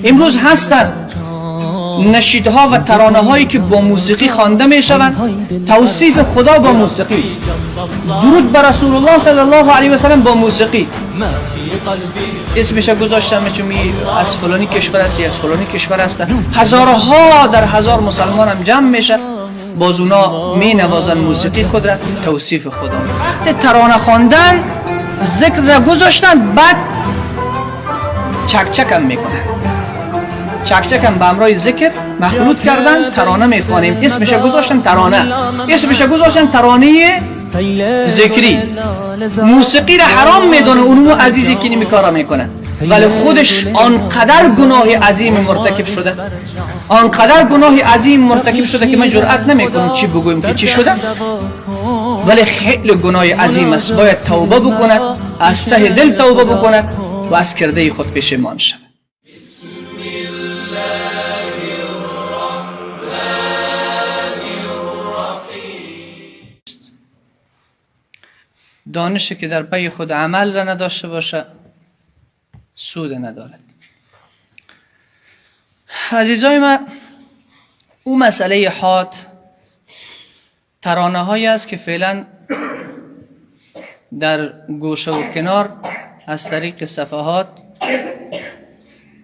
امروز هستند نشیدها و ترانه هایی که با موسیقی خوانده می شوند، توصیف خدا با موسیقی، درود بر رسول الله صلی الله علیه و سلم با موسیقی. اسمش گذاشتم چون از فلانی کشور است یا از فلانی کشور است، هزارها در هزار مسلمان هم جمع میشه، باز اونا می نوازن موسیقی خود را توصیف خدا. وقت ترانه خواندن ذکر را گذاشتن، بعد چک هم میکنن، چک هم به همراه ذکر مخلوط کردن، ترانه میخوانیم. اسمش گذاشتن ترانه، اسمش گذاشتن ترانه ذکری. موسیقی را حرام میدونه اونمو عزیزی که نمی کارا میکنه، ولی خودش آنقدر گناه عظیم مرتکب شده، آنقدر گناه عظیم مرتکب شده که من جرئت نمیکنم چی بگویم که چی شده، ولی خیلی گناه عظیم است. باید توبه بکند، از ته دل توبه بکند و از کرده خود پشیمان شود. دانشی که در پی خود عمل را نداشته باشه سود ندارد. عزیزای من، او مسئله حاد ترانه هایی است که فعلا در گوشه و کنار از طریق صفحات،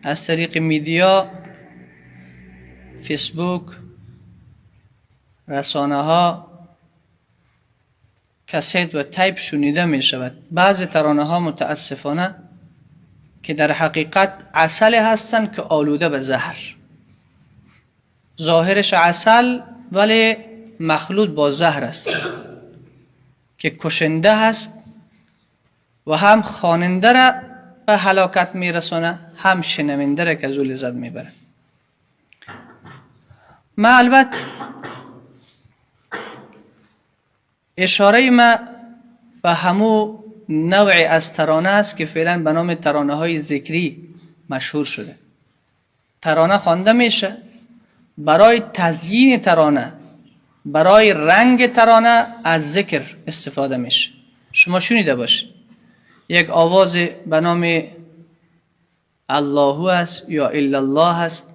از طریق میدیا، فیسبوک، رسانه ها، کست و تایپ شنیده می شود. بعضی ترانه ها متاسفانه که در حقیقت عسل هستند که آلوده به زهر، ظاهرش عسل ولی مخلوط با زهر است که کشنده هست و هم خواننده را به هلاکت می رسانه، هم شنونده را که از او لذت می بره. من البته اشاره ما به همو نوع از ترانه است که فعلا به نام ترانه های ذکری مشهور شده. ترانه خوانده میشه، برای تزیین ترانه، برای رنگ ترانه از ذکر استفاده میشه. شما شنیده باشید یک آواز به نام الله است یا الا الله است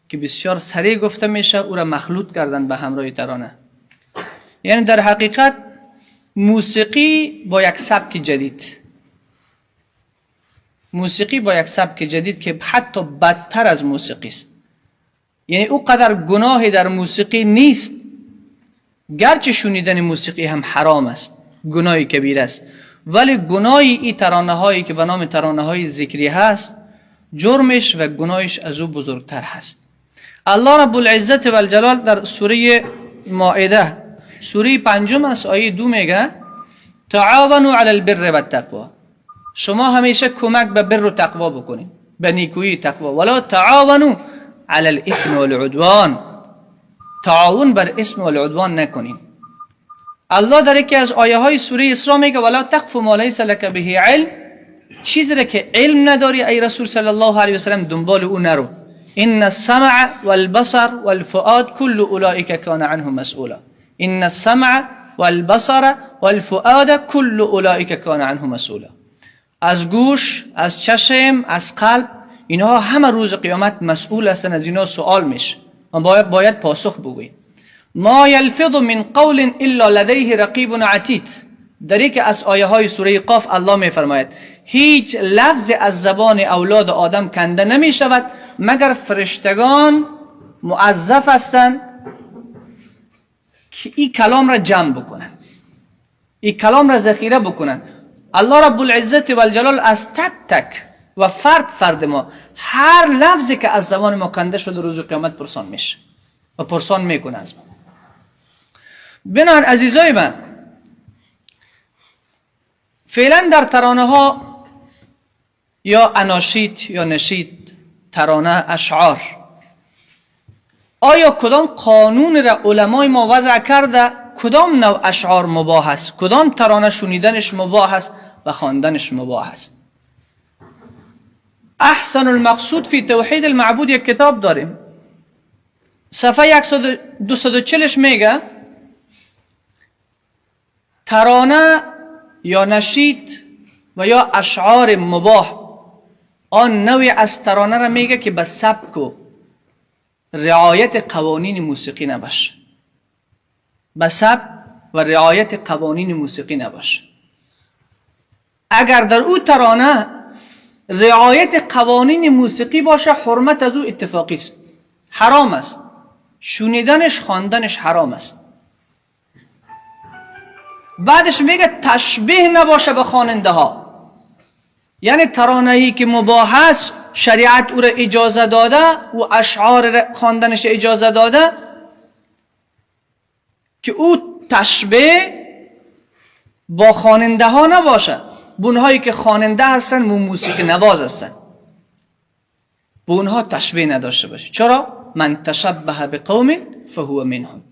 که بسیار سریع گفته میشه، او را مخلوط کردن به همراه ترانه. یعنی در حقیقت موسیقی با یک سبک جدید، موسیقی با یک سبک جدید که حتی بدتر از موسیقی است. یعنی او قدر گناهی در موسیقی نیست، گرچه شنیدن موسیقی هم حرام است، گناهی کبیر است، ولی گناهی این ترانه هایی که به نام ترانه های ذکری هست، جرمش و گناهش از او بزرگتر هست. الله رب العزت و الجلال در سوره مائده سوره 5 است آیه 2 میگه تعاونوا علی البر و التقوی، شما همیشه کمک به بر و تقوا بکنید، به نیکویی تقوا، ولا تعاونوا علی الاثم والعدوان، تعاون بر اسم و العدوان نکنید. الله در یکی از آیه های سوره اسراء میگه ولا تقف ما لیس لك به علم، چیزی را که علم نداری ای رسول صلی الله علیه و سلم دنبال او نرو. ان السمع والبصر والفؤاد كل اولئک کان عنه مسئولا، ان السمع والبصر والفؤاد كل اولئک کان عنه مسئولا. از گوش، از چشم، از قلب، اینها همه روز قیامت مسئول هستن، از اینها سوال میشه و باید پاسخ بگوییم. ما یلفظ من قول الا لدیه رقیب عتید، در یک از آیه های سوره قاف الله میفرماید هیچ لفظ از زبان اولاد آدم کنده نمی شود مگر فرشتگان موظف هستند که این کلام را جمع بکنن، این کلام را ذخیره بکنن. الله رب العزت و الجلال از تک تک و فرد ما هر لفظی که از زبان ما کنده شده روز قیامت پرسان میشه و پرسان میکنه از ما. بنابراین عزیزای من، فعلا در ترانه ها یا اناشید یا نشید، ترانه، اشعار، آیا کدام قانون را علمای ما وضع کرده کدام نوع اشعار مباح است، کدام ترانه شنیدنش مباح است و خواندنش مباح است؟ احسن المقصود فی توحید المعبود یک کتاب داریم، صفحه 240 میگه ترانه یا نشید و یا اشعار مباح آن نوعی از ترانه را میگه که به سبک و رعایت قوانین موسیقی نباشه، به سبک و رعایت قوانین موسیقی نباشه. اگر در او ترانه رعایت قوانین موسیقی باشه، حرمت از او اتفاقی است، حرام است، شنیدنش خواندنش حرام است. بعدش میگه تشبیه نباشه به خواننده ها، یعنی ترانه ای که مباح است، شریعت او را اجازه داده و اشعار خواندنش اجازه داده، که او تشبیه با خواننده ها نباشه. بونهایی که خواننده هستن و موسیقی نواز هستن، بونها تشبیه نداشته باشه. چرا؟ من تشبه بقوم فهو منهم،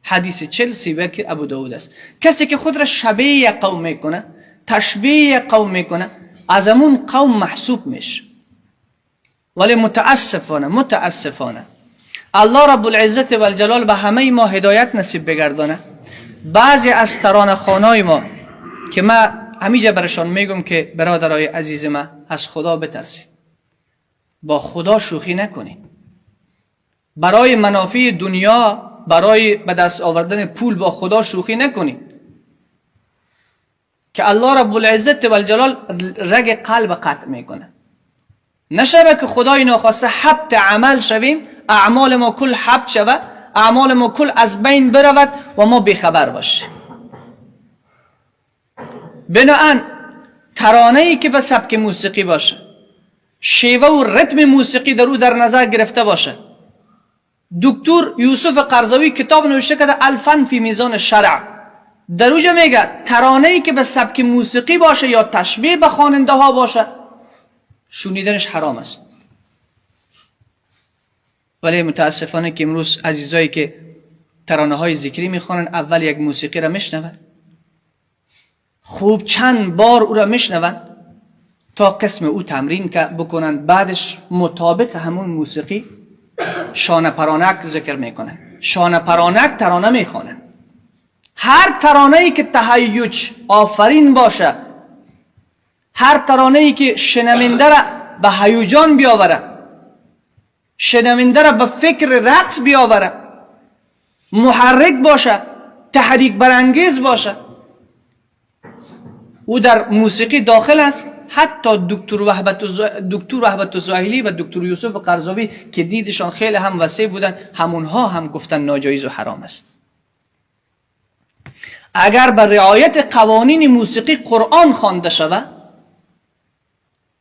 حدیث 40 که ابو داود است. کسی که خود را شبیه قوم میکنه، تشبیه قوم میکنه، از امون قوم محسوب میشه. ولی متاسفانه الله رب العزت و الجلال به همه ما هدایت نصیب بگردانه. بعضی از ترانه خوانای ما که من همیشه برشان میگم که برادرای عزیز من، از خدا بترسید، با خدا شوخی نکنید. برای منافع دنیا، برای به دست آوردن پول با خدا شوخی نکنید، که الله رب العزت و الجلال رگ قلب قطع میکنه. نشبه که خدای ناخواسته حبط عمل شویم، اعمال ما کل حبط شود، اعمال ما کل از بین برود و ما بیخبر باشیم. بناهن ترانه‌ای که به سبک موسیقی باشه، شیوه و رتم موسیقی در او در نظر گرفته باشه. دکتر یوسف قرضاوی کتاب نوشته کرده الفن فی میزان شرع، در اوجا میگه ترانه‌ای که به سبک موسیقی باشه یا تشبیه به خواننده ها باشه، شنیدنش حرام است. ولی متاسفانه که امروز عزیزایی که ترانه های ذکری میخوانن، اول یک موسیقی را میشنون، خوب چند بار او را میشنون تا قسم او تمرین بکنن، بعدش مطابق همون موسیقی شانه پرانک ذکر میکنن، شانه پرانک ترانه میخوانن. هر ترانه ای که تهیج آفرین باشه، هر ترانه ای که شنونده را به هیجان بیاوره، شنونده را به فکر رقص بیاوره، محرک باشه، تحریک برانگیز باشه، او در موسیقی داخل است. حتی دکتر وحبت الزاهلی و دکتر یوسف قرضاوی که دیدشان خیلی هم وسیع بودن، همونها هم گفتن ناجایز و حرام است. اگر بر رعایت قوانین موسیقی قرآن خوانده شود،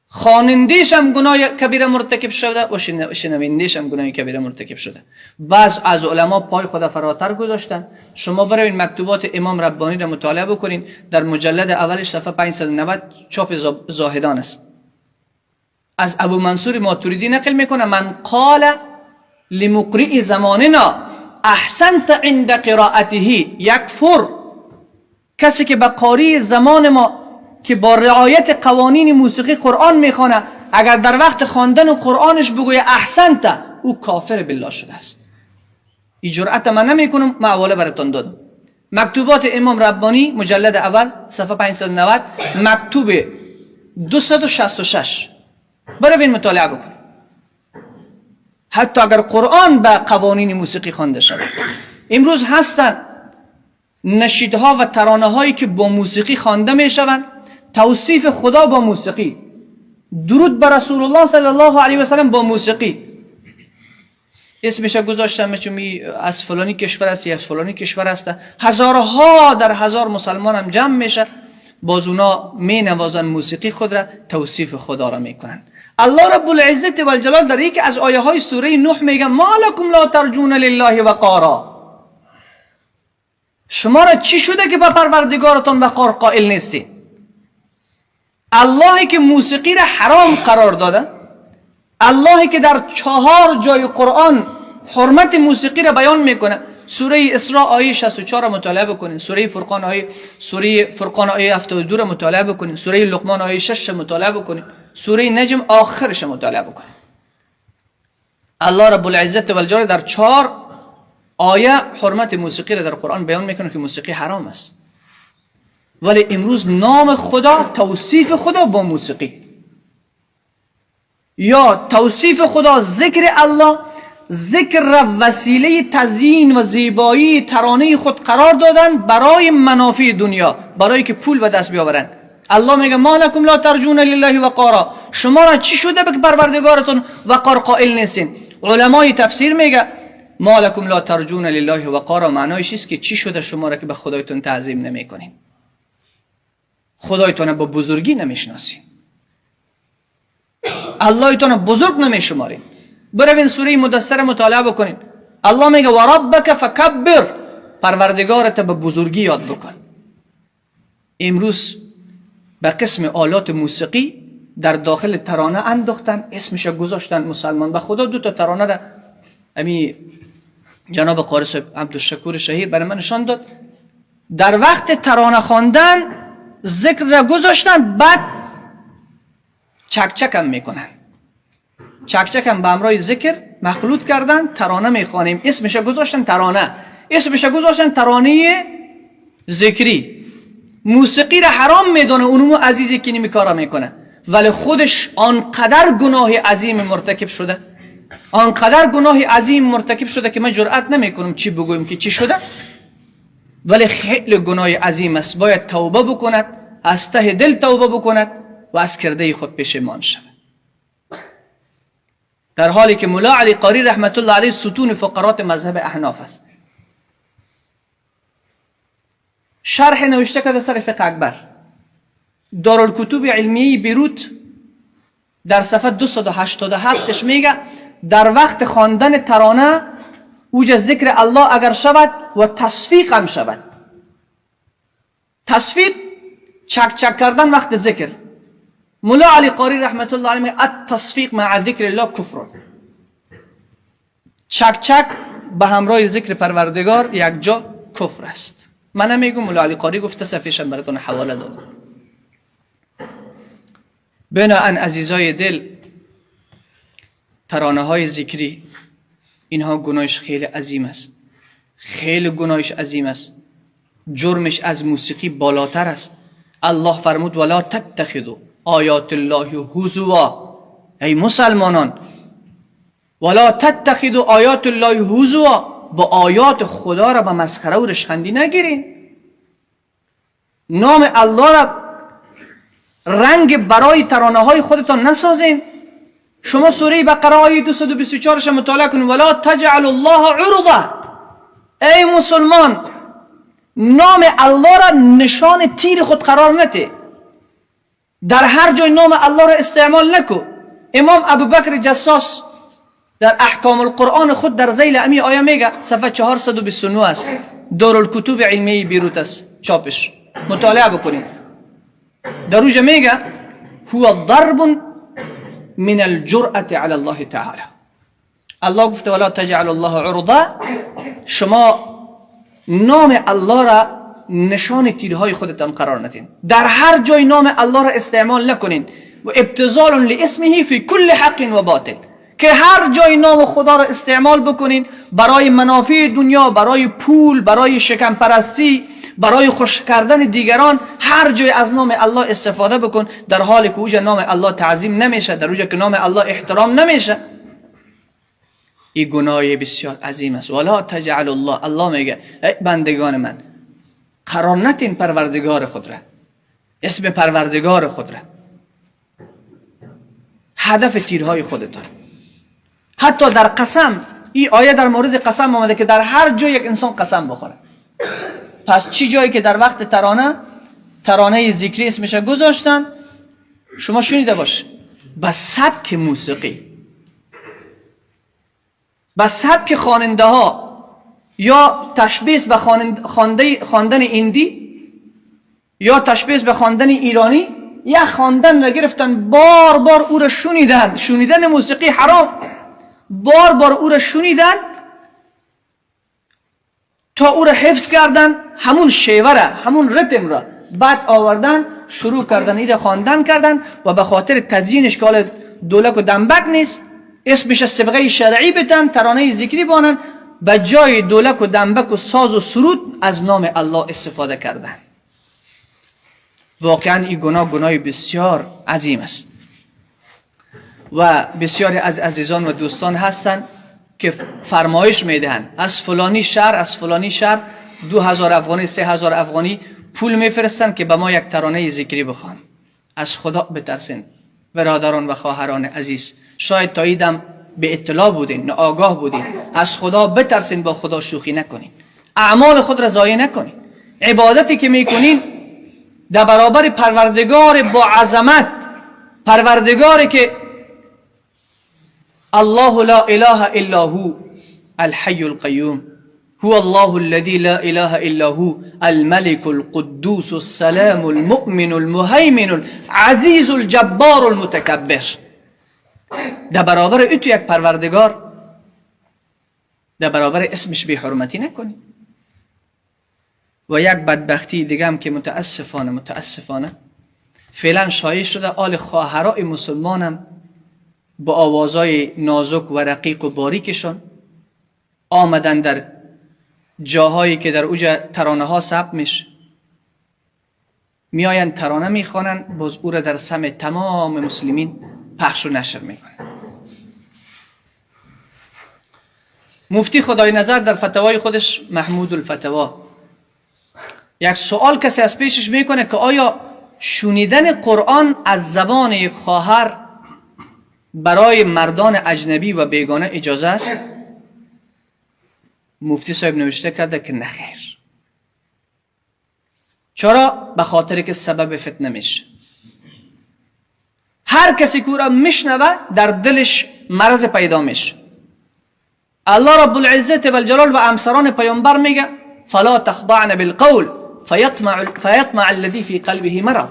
خواننده‌اش هم گناه کبیره مرتکب شده و شنونده‌اش هم گناه کبیره مرتکب شده. بعض از علما پای خود فراتر گذاشتن. شما برای مکتوبات امام ربانی را مطالعه بکنین، در مجلد اولش صفحه 590 چاپ زاهدان است. از ابو منصور ماتوریدی نقل میکنه: من قال لمقرئ زماننا احسنت عند قراءته یکفر. کسی که به قاری زمان ما که با رعایت قوانین موسیقی قرآن میخوانه، اگر در وقت خواندن قرآنش بگویه احسنت، او کافر بالله شده است. این جرأت من نمیکنم، من حواله براتون دادم. مکتوبات امام ربانی مجلد اول صفحه 590 مکتوب 266 برای بین مطالعه بکن. حتی اگر قرآن به قوانین موسیقی خوانده شود. امروز هستن نشیدها و ترانه هایی که با موسیقی خوانده میشوند، توصیف خدا با موسیقی، درود بر رسول الله صلی الله علیه و سلم با موسیقی، اسمش گذاشتم چون از فلانی کشور است یا از فلانی کشور است. هزارها در هزار مسلمان هم جمع میشه، باز اونا می نوازن موسیقی خود را، توصیف خدا را میکنن. الله رب العزت و الجلال در یکی از آیه های سوره نوح میگه: ما لکم لا ترجون لله وقارا. شما را چی شده که به پروردگارتان وقار قائل نیستی؟ اللهی که موسیقی را حرام قرار داده، اللهی که در 4 جای قرآن حرمت موسیقی را بیان میکنه. سوره اسراء آیه 64 را مطالعه بکنین، سوره فرقان آیه 72 را مطالعه بکنین، سوره لقمان آیه 6 را مطالعه بکنین، سوره نجم آخرش را مطالعه بکنین. الله رب العزت و الجلال در 4 آیه حرمت موسیقی را در قرآن بیان میکنه که موسیقی حرام است. ولی امروز نام خدا، توصیف خدا با موسیقی. یا توصیف خدا، ذکر الله، ذکر را وسیله تزیین و زیبایی ترانه خود قرار دادن برای منافع دنیا، برای که پول به دست بیاورن. الله میگه ما لکم لا ترجون لله وقارا، شما را چی شده به پروردگارتون وقار قائل نیستین؟ علمای تفسیر میگه ما لکم لا ترجون لله وقارا معنایش است که چی شده شما را که به خدایتون تعظیم نمیکنین، خدایتون با بزرگی نمیشناسین، اللهتون بزرگ نمیشمارین. بروین سوره مدثر مطالعه بکنین، الله میگه و ربک فکبر، پروردگارت به بزرگی یاد بکن. امروز به قسم آلات موسیقی در داخل ترانه انداختن، اسمش گذاشتن مسلمان. به خدا 2 تا ترانه را امی جناب قاری صاحب عبدالشکور شهیر برای من نشان داد. در وقت ترانه خواندن ذکر را گذاشتن، بعد چک هم میکنن، چک هم به همراه ذکر مخلوط کردن، ترانه میخوانیم، اسمش گذاشتن ترانه، اسمش گذاشتن ترانه ذکری. موسیقی را حرام میدونه اونمو عزیزی که نمی کارا میکنه، ولی خودش آنقدر گناه عظیم مرتکب شده، آنقدر گناه عظیم مرتکب شده که من جرئت نمیکنم چی بگویم که چی شده، ولی خیلی گناه عظیم است. باید توبه بکند، از ته دل توبه بکند و از کرده خود پشیمان شود. در حالی که مولا علی قاری رحمت الله علیه ستون فقرات مذهب احناف است. شرح نوشته کرده سر فقه اکبر، دارالکتب علمیه بیروت در صفحه 287 میگه در وقت خواندن ترانه اوج ذکر الله اگر شود و تصفیق هم شود. تصفیق چک کردن وقت ذکر. مولا علی قاری رحمت الله علیه میگه التصفیق مع ذکر الله کفر. چک به همراه ذکر پروردگار یک جا کفر است. من نمیگم، مولا علی قاری گفته، صفحه‌شم براتون حواله دادم. بنابراین عزیزای دل، ترانه های ذکری اینها گناهش خیلی عظیم است، خیلی گناهش عظیم است، جرمش از موسیقی بالاتر است. الله فرمود ولا تتخذوا آیات الله هزوا، ای مسلمانان ولا تتخذوا آیات الله هزوا، با آیات خدا را به مسخره و رشخندی نگیرین، نام الله را رنگ برای ترانه های خودتان نسازین. شما سوره بقره آیه 224 ش مطالعه کنید، ولا تجعل الله عرضه، ای مسلمان نام الله را نشان تیر خود قرار نده، در هر جای نام الله را استعمال نکو. امام ابوبکر جساس در احکام القرآن خود در ذیل امی آیه میگه، صفحه 429 است، دارالکتب علمیه بیروت است چاپش، مطالعه بکنید. در اوجه میگه هو ضرب من الجرأة على الله تعالی. الله گفته ولا تجعل الله عرضه، شما نام الله را نشان تیرهای خودتان قرار ندین، در هر جای نام الله را استعمال نکنین. و ابتذال لاسمه فی کل حق و باطل، که هر جای نام خدا را استعمال بکنین برای منافع دنیا، برای پول، برای شکم پرستی، برای خوش کردن دیگران، هر جای از نام الله استفاده بکن، در حالی که اوجا نام الله تعظیم نمیشه، در اوجا که نام الله احترام نمیشه. این گناه بسیار عظیم است. ولا تجعل الله، الله میگه ای بندگان من قرار نتین پروردگار خود را، اسم پروردگار خود را هدف تیرهای خودتان. حتی در قسم، این آیه در مورد قسم آمده که در هر جای یک انسان قسم بخوره. پس چی جایی که در وقت ترانه ذکری اسمش گذاشتن، شما شنیده باش، با سبک موسیقی، با سبک خواننده ها، یا تشبیه به خواندن ایندی، یا تشبیه به خواندن ایرانی، یا خواندن را گرفتن، بار بار او را شنیدن موسیقی حرام، بار او را شنیدن تا او را حفظ کردن، همون شیوه را، همون ریتم را بعد آوردن شروع کردن این را خواندن کردن، و به خاطر تزیینش که حال دولک و دنبک نیست، اسمش صبغه شرعی بتن، ترانه ذکری بانن، به جای دولک و دنبک و ساز و سرود از نام الله استفاده کردن. واقعا این گناه بسیار عظیم است. و بسیاری از عزیزان و دوستان هستند که فرمایش میدهند از فلانی شهر 2000 افغانی 3000 افغانی پول میفرستن که به ما یک ترانه ذکری بخوان. از خدا بترسین برادران و خواهران عزیز. شاید تاییدم به اطلاع بودین، ناآگاه بودین. از خدا بترسین، با خدا شوخی نکنین، اعمال خود را ضایع نکنین. عبادتی که میکنین در برابر پروردگار با عظمت، پروردگاری که الله لا اله الا هو الحي القيوم هو الله الذي لا اله الا هو الملك القدوس السلام المؤمن المهيمن العزيز الجبار المتكبر. در برابر ایتو یک پروردگار، در برابر اسمش بی حرمتی نکنی. و یک بدبختی دیگه هم که متاسفانه فعلا شایع شده، آل خواهرای مسلمانم با آوازهای نازک و رقیق و باریکشان آمدن در جاهایی که در اوجا ترانه ها ثبت میشه، میآین ترانه میخوانن، باز او را در سمع تمام مسلمین پخش و نشر میکنن. مفتی خدای نظر در فتاوای خودش محمود الفتوا یک سوال کسی از پیشش میکنه که آیا شنیدن قرآن از زبان یک خواهر برای مردان اجنبی و بیگانه اجازه است؟ مفتی صاحب نوشته کرده که نخیر. چرا؟ به خاطر که سبب فتنه میشه. هر کسی که او را میشنوه در دلش مرض پیدا میشه. الله رب العزت و الجلال و امثران پیامبر میگه فلا تخضعن بالقول فیطمع الذی فی قلبه مرض.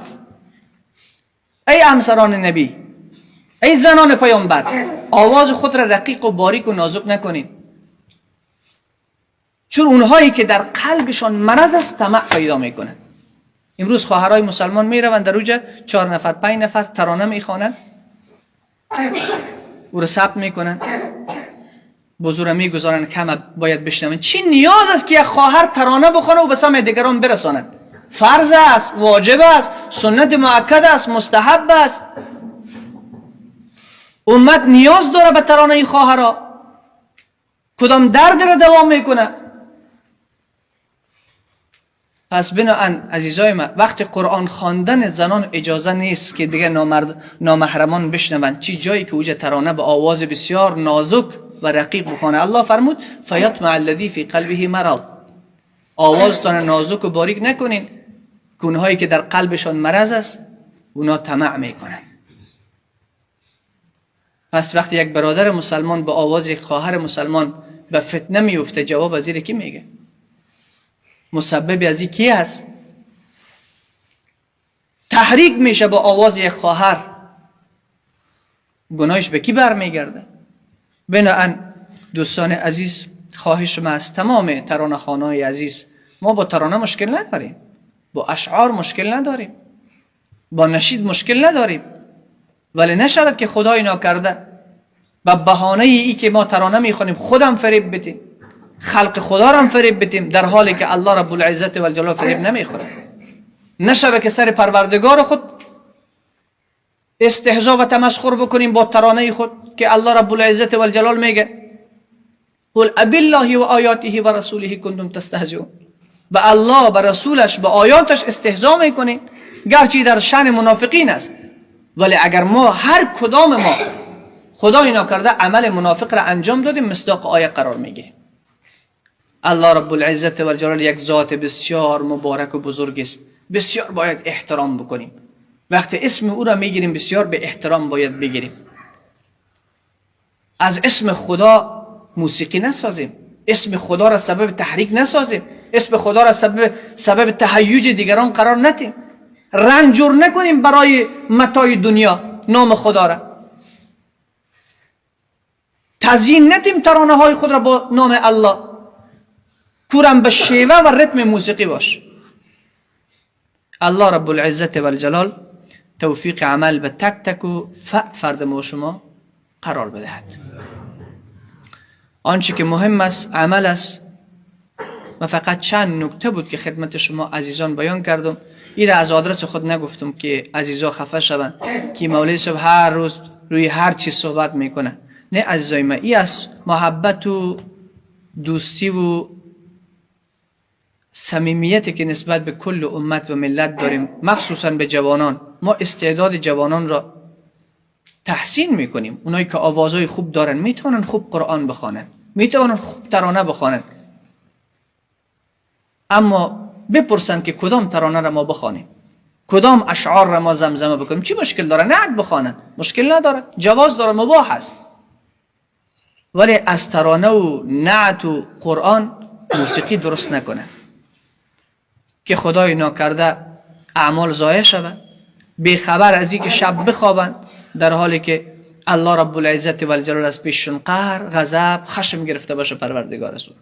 ای امثران نبی، ای زنان پیامبر، آواز خود را رقیق و باریک و نازک نکنید، چون اونهایی که در قلبشان مرض است طمع پیدا میکنن. امروز خواهرای مسلمان میروند در اوجا 4 نفر 5 نفر ترانه میخوانند، او را ثبت میکنن، بزرگ میگذارن که همه باید بشنون. چی نیاز است که یک خواهر ترانه بخونه و به سمع دیگران برساند؟ فرض است، واجب است، سنت مؤکد است، مستحب است. امت نیاز داره به ترانه این خواهرها. کدام درد را دوام میکنه؟ پس بنابراین عزیزای من، وقتی قرآن خواندن زنان اجازه نیست که دیگه نامحرمان بشنوند. چی جایی که اوجا ترانه به آواز بسیار نازک و رقیق بخونه. الله فرمود فیطمع الذی فی قلبه مرض. آوازتان نازک و باریک نکنین که اونهایی که در قلبشان مرض است اونا طمع میکنن. پس وقتی یک برادر مسلمان با آواز یک خواهر مسلمان به فتنه میفته، جواب از کی میگه؟ مسبب از کی هست؟ تحریک میشه با آواز یک خواهر، گناهش به کی برمیگرده؟ بنابراین دوستان عزیز، خواهش ما از تمام ترانه خوانای عزیز، ما با ترانه مشکل نداریم، با اشعار مشکل نداریم، با نشید مشکل نداریم، ولی نشود که خدای ناکرده به بهانه ای که ما ترانه میخونیم خودم فریب بدیم، خلق خدا را فریب بدیم، در حالی که الله رب العزت و الجلال فریب نمیخوره. نشود که سر پروردگار خود استهزا و تمسخر بکنیم با ترانه خود که الله رب العزت و الجلال میگه قل ابالله و آیاته و رسوله کنتم تستهزئون. به الله، به رسولش، به آیاتش استهزا میکنین، گرچه در شأن منافقین است، ولی اگر ما هر کدام ما خدای ناکرده عمل منافق را انجام دادیم، مصداق آیه قرار میگیریم. الله رب العزت و الجلال یک ذات بسیار مبارک و بزرگ است، بسیار باید احترام بکنیم. وقتی اسم او را میگیریم بسیار به احترام باید بگیریم. از اسم خدا موسیقی نسازیم، اسم خدا را سبب تحریک نسازیم، اسم خدا را سبب تهیج دیگران قرار ندیم، رنجور نکنیم برای متاع دنیا نام خدا را، تزیین ندیم ترانه های خود را با نام الله، کورم به شیوه و رتم موسیقی باش. الله رب العزت و الجلال توفیق عمل به تک تک و فرد ما شما قرار بدهد. آنچه که مهم است عمل است. و فقط چند نکته بود که خدمت شما عزیزان بیان کردم. این را از آدرس خود نگفتم که عزیزا خفه شوند که مولوی صاحب هر روز روی هر چی صحبت میکنه. نه عزیزای من، این از محبت و دوستی و صمیمیتی که نسبت به کل امت و ملت داریم، مخصوصا به جوانان. ما استعداد جوانان را تحسین میکنیم. اونایی که آوازهای خوب دارن میتونن خوب قرآن بخوانن، میتونن خوب ترانه بخوانن، اما بپرسن که کدام ترانه را ما بخوانیم، کدام اشعار را ما زمزمه بکنیم. چی مشکل داره؟ نعت بخوانن، مشکل نداره، جواز داره، مباح است. ولی از ترانه و نعت و قرآن موسیقی درست نکنن که خدای ناکرده اعمال ضایع شود، بیخبر از این که شب بخوابند در حالی که الله رب العزت و الجلال از پیششون قهر، غضب، خشم گرفته باشه پروردگار رسول.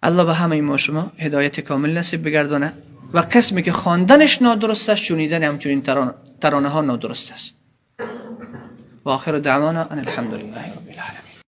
الله به همه ما شما هدایت کامل نصیب بگردانه. و قسمی که خواندنش نادرست است، شنیدن همچنین ترانه ها نادرست است. و آخر دعوانا ان الحمد لله رب العالمین.